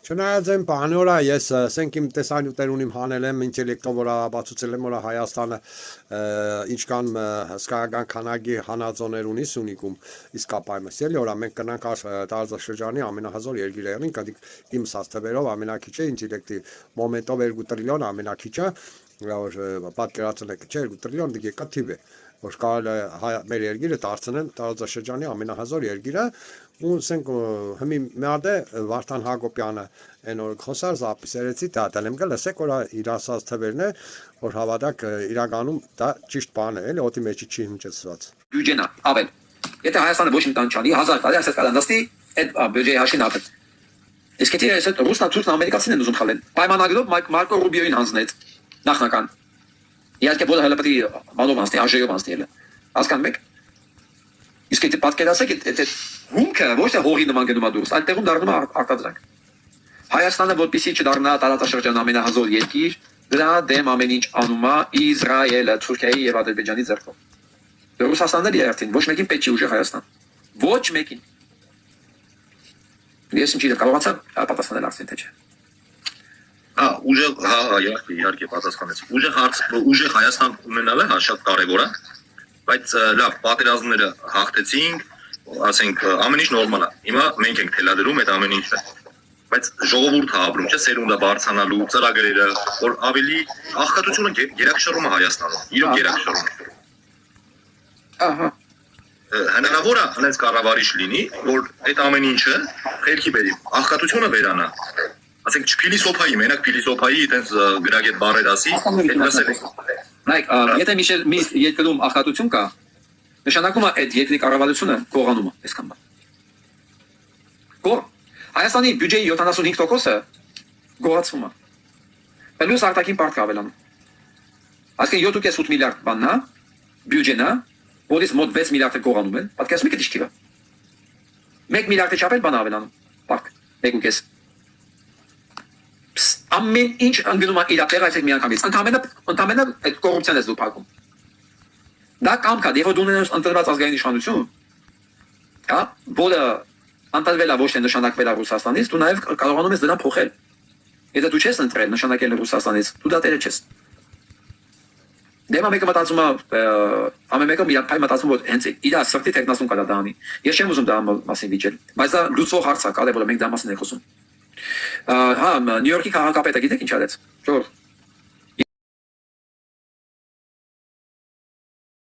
Չնայած այն բանորը ես ասենք իմ տեսանյութեր ունիմ հանել եմ ինտելեկտով որ բացուցել եմ որ Հայաստանը ինչքան հսկայական քանակի հանածոներ ունի Սյունիքում իսկապայմս էլի որ մենք կնանք տարածաշրջանի ամենահզոր երկիրը եղնենք իմ սաստվերով ամենակիչը ինտելեկտի մոմենտով 2 տրիլիոն ամենակիչը որ պատկերացնեք չէ 2 տրիլիոն դիգեկա թիվ է որ կարելի է մեր երկիրը դարձնել տարածաշրջանի ամենահզոր երկիրը ու ասենք հիմի մի հատ է Վարդան Հակոբյանը այն որ խոսար զապիսերեցի դատել եմ գալ ասեք որ իր ասած թվերն է որ հավատակ իրականում դա ճիշտ բան է էլի օդի մեջի չի հնչեցված բյուջենա ավել եթե Հայաստանը ոչ մի տան չանի 1000 տարի ասած կալանդաստի այդ բյուջեի հաշին ապել իսկ եթե այս ռուսնա ցուրտն ամերիկացին են ուզում խալեն պայմանագրով Մարկո Ռուբիոին հանձնեց նախնական իհարկե բոլորը հələ պետք է բանով անցնի ԱԺ-ով անցնի հասկանում եք իսկ եթե պատկերացեք այդ հումքը ոչ թե հողի նման գնում է դուրս այլ տեղում դառնում է արտադրանք Հայաստանը որպեսզի չդառնա տարածաշրջան ամենահզոր երկիր դրա դեմ ամեն ինչ անում է Իսրայելը Թուրքիայի եւ Ադրբեջանի ձեռքով Ռուսաստանն էլ երթին ոչ մեկին պետք չի ուժեղ Հայաստան ոչ մեկին ես ինչ կարողացա պատասխանել արդեն թե չէ ուժեղ իհարկե պատասխանեց ուժեղ Հայաստան ունենալը հա շատ կարևոր է բայց լավ պատերազմները հաղթեցինք ասենք ամեն ինչ նորմալ է հիմա մենք ենք թելադրում այդ ամեն ինչը բայց ժողովուրդը ապրում չէ սերունդը բարձրանալու ծրագրերը որ ավելի աղքատությունը գերակշռում է Հայաստանում իրոք գերակշռում ահա հնարավոր է հենց կառավարիչ լինի որ այդ ամեն ինչը խելքի բերի աղքատությունը վերանա ասենք չփիլիսոփայի մենակ փիլիսոփայի այդպես գրագետ բառեր ասի այդ լսել եք նայեք եթե մի երկրում աղքատություն կա նշանակում է այդ երկրի կառավարությունը կողանում է այսքան բան գոր Հայաստանի բյուջեի 75%-ը գողացվում է պլյուս արտաքին պարտք ավելանում այսինքն 7.8 միլիարդ բանն է բյուջենա որից մոտ 6 միլիարդը գողանում են պատկերացնում եք դիշ թիվը 1 միլիարդը չափել բան ավելանում պարտք 1.5 ամեն ինչ անգնում է իր տեղը այսեք միանգամից ընդամենը այդ կոռուպցիան է դու փակում դա կամ կա դեպի դու ունես ընտրված ազգային իշխանություն հա որը անտարվել է ոչ թե նշանակվել է Ռուսաստանից դու նաև կարողանում ես դրան փոխել եթե դու չես ընտրել նշանակել Ռուսաստանից դու դա տերը չես դեմա մեկը մտածում է ամեն մեկը մի հատ մտածում որ հենց իր սրտի տեխնասուն կարա դա անի ես չեմ ուզում դա մասին վիճել բայց դա լուծող հարց է կարևոր է մենք դա մասին ենք խոսում հա Նյու Յորքի քաղաքապետը գիտեք ինչ արեց Ժողովուրդ